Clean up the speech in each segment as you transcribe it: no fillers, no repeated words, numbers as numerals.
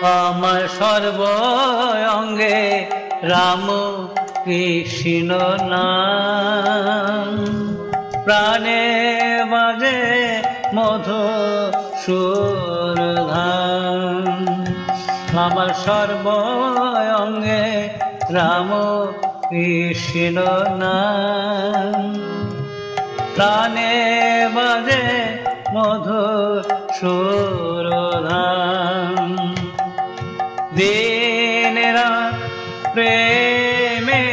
আমার সর্ব অঙ্গে রাম কৃষ্ণ নাম, প্রাণে বাজে মধুসূর ধাম। আমার সর্ব অঙ্গে রাম কৃষ্ণ নাম, প্রাণে বাজে মধুসূর ধাম। দিন রাত প্রেমে,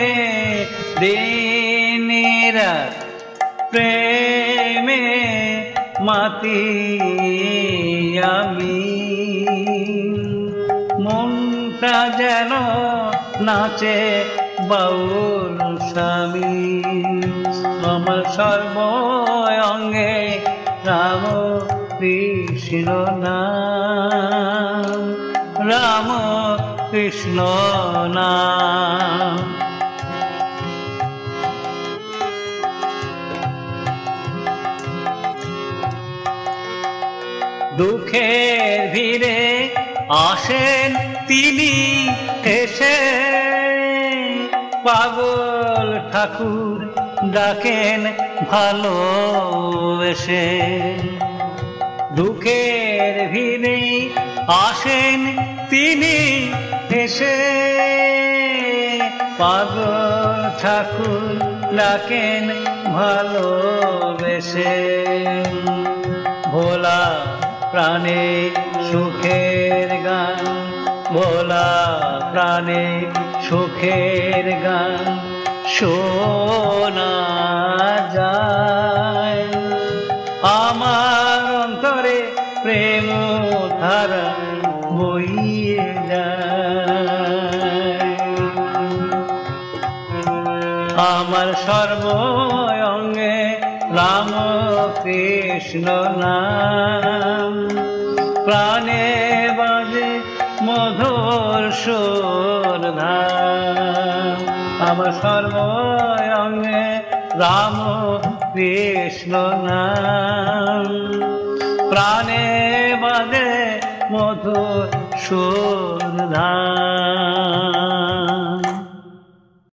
দিন রাত প্রেমে মাতি আমি, মনটা যেন নাচে বাউল স্বামী। আমার সর্ব অঙ্গে রাম কৃষ্ণ নাম, রাম কৃষ্ণ নাম। দুঃখের ভিড়ে আসেন তিনি এসে, পাগল ঠাকুর ডাকেন ভালোবেসে। দুঃখের ভিড়ে আসেন তিনি এসে, পাগল ঠাকুর ডাকেন ভালোবেসে। ভোলা প্রাণে সুখের গান, ভোলা প্রাণে সুখের গান শোনা যায়। আমার অন্তরে প্রেম ধারা বইয়ে যায়। আমার সর্ব অঙ্গে রাম কৃষ্ণ নাম, প্রাণে বাজে মধুর সুর ধাম। আমার সর্ব অঙ্গে রাম কৃষ্ণ নাম, প্রাণে বাজে মধুর সুর ধাম।